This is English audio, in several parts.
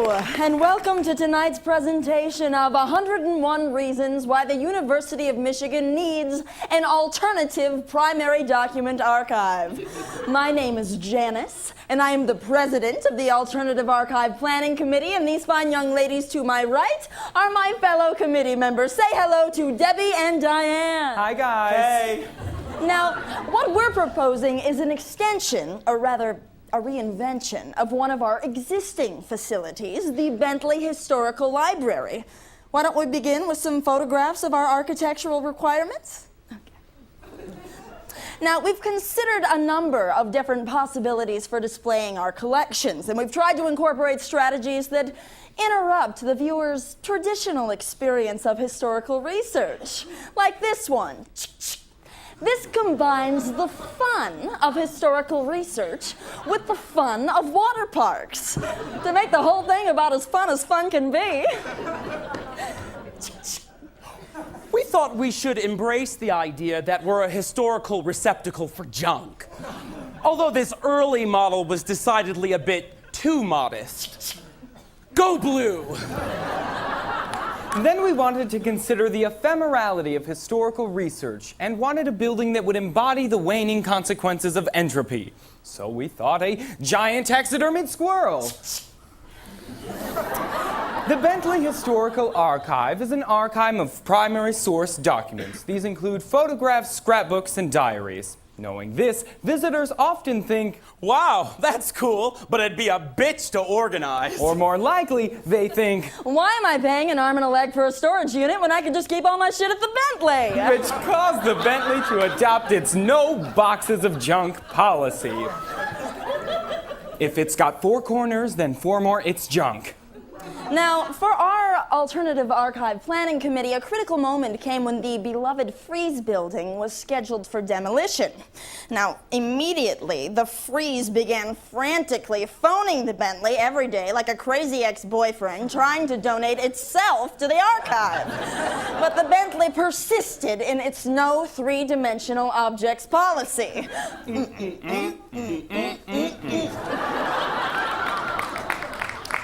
and welcome to tonight's presentation of 101 Reasons Why the University of Michigan Needs an Alternative Primary Document Archive. My name is Janice, and I am the president of the Alternative Archive Planning Committee, and these fine young ladies to my right are my fellow committee members. Say hello to Debbie and Diane. Hi, guys. Hey. Now, what we're proposing is an extension, or rather, a reinvention of one of our existing facilities, the Bentley Historical Library. Why don't we begin with some photographs of our architectural requirements? Okay. Now, we've considered a number of different possibilities for displaying our collections, and we've tried to incorporate strategies that interrupt the viewer's traditional experience of historical research, like this one. This combines the fun of historical research with the fun of water parks to make the whole thing about as fun can be. We thought we should embrace the idea that we're a historical receptacle for junk. Although this early model was decidedly a bit too modest. Go blue! Then we wanted to consider the ephemerality of historical research and wanted a building that would embody the waning consequences of entropy. So we thought a giant taxidermied squirrel. The Bentley Historical Archive is an archive of primary source documents. These include photographs, scrapbooks, and diaries. Knowing this, visitors often think, wow, that's cool, but it'd be a bitch to organize. or more likely, they think, Why am I paying an arm and a leg for a storage unit when I can just keep all my shit at the Bentley? which caused the Bentley to adopt its no boxes of junk policy. If it's got 4 corners, then 4 more, it's junk. Now, for our Alternative Archive Planning Committee, a critical moment came when the beloved Frieze building was scheduled for demolition. Now, immediately, the Frieze began frantically phoning the Bentley every day like a crazy ex-boyfriend trying to donate itself to the archive. But the Bentley persisted in its no three-dimensional objects policy.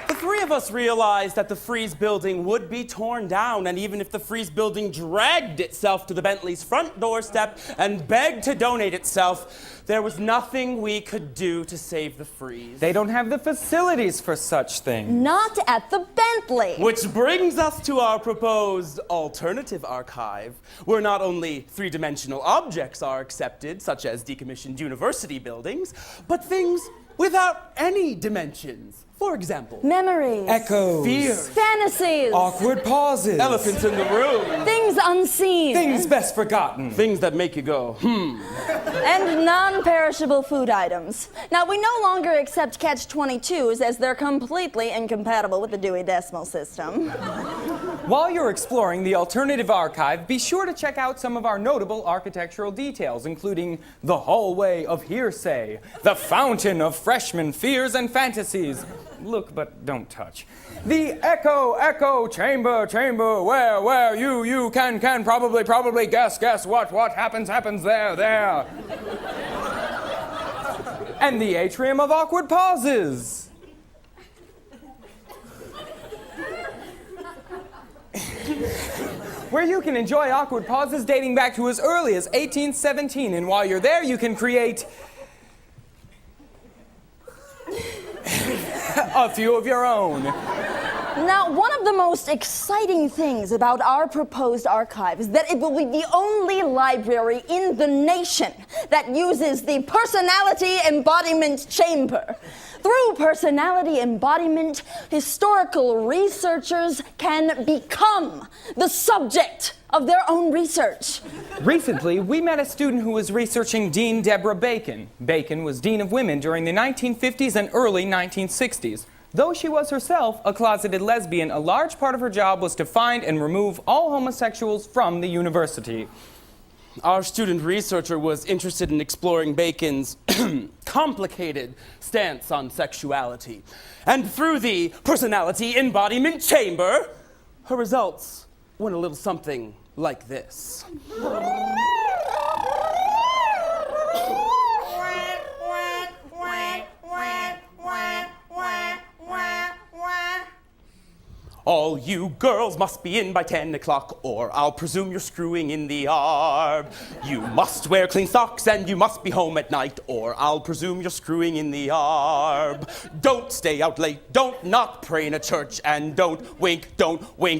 The three of us realized that the Frieze building would be torn down, and even if the Frieze building dragged itself to the Bentley's front doorstep and begged to donate itself, there was nothing we could do to save the Frieze. They don't have the facilities for such things. Not at the Bentley. Which brings us to our proposed alternative archive, where not only three-dimensional objects are accepted, such as decommissioned university buildings, but things without any dimensions. For example, Memories. Echoes. fears, Fantasies. Awkward pauses. elephants in the room, Things unseen. Things best forgotten. things that make you go, And non-perishable food items. Now, we no longer accept catch-22s as they're completely incompatible with the Dewey Decimal System. While you're exploring the Alternative Archive, be sure to check out some of our notable architectural details, including the hallway of hearsay, the fountain of freshman fears and fantasies. Look, but don't touch. The echo, chamber, where, you, can, probably, guess, what happens, there. And the atrium of awkward pauses. Where you can enjoy awkward pauses dating back to as early as 1817, and while you're there, you can create a few of your own. Now, one of the most exciting things about our proposed archive is that it will be the only library in the nation that uses the personality embodiment chamber. Through personality embodiment, historical researchers can become the subject of their own research. Recently, we met a student who was researching Dean Deborah Bacon. Bacon was Dean of Women during the 1950s and early 1960s. Though she was herself a closeted lesbian, a large part of her job was to find and remove all homosexuals from the university. Our student researcher was interested in exploring Bacon's complicated stance on sexuality. And through the personality embodiment chamber, her results went a little something like this. All you girls must be in by 10 o'clock, or I'll presume you're screwing in the arb. You must wear clean socks and you must be home at night, or I'll presume you're screwing in the arb. Don't stay out late, don't not pray in a church, and don't wink,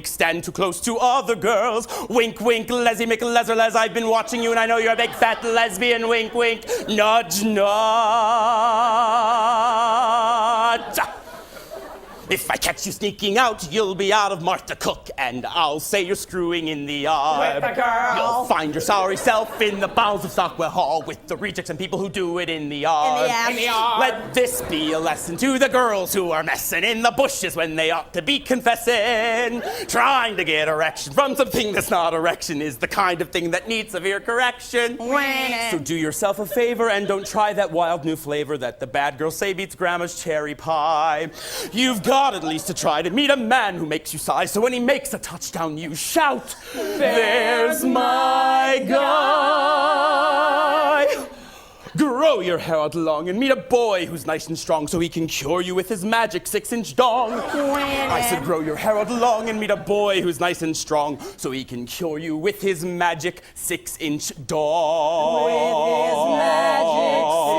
stand too close to other girls. Wink, wink, Leslie McLezer, I've been watching you and I know you're a big fat lesbian. Wink, wink, nudge, nudge. If I catch you sneaking out, you'll be out of Martha Cook, and I'll say you're screwing in the arb. With a girl. You'll find your sorry self in the bowels of Stockwell Hall with the rejects and people who do it in the arb. In the arb. Let this be a lesson to the girls who are messing in the bushes when they ought to be confessing. Trying to get erection from something that's not erection is the kind of thing that needs severe correction. So do yourself a favor and don't try that wild new flavor that the bad girls say beats grandma's cherry pie. You've got at least to try to meet a man who makes you sigh, so when he makes a touchdown you shout, "There's my guy!" Grow your hair out long and meet a boy who's nice and strong so he can cure you with his magic 6-inch dong. I said grow your hair out long and meet a boy who's nice and strong so he can cure you with his magic 6-inch dong. With his magic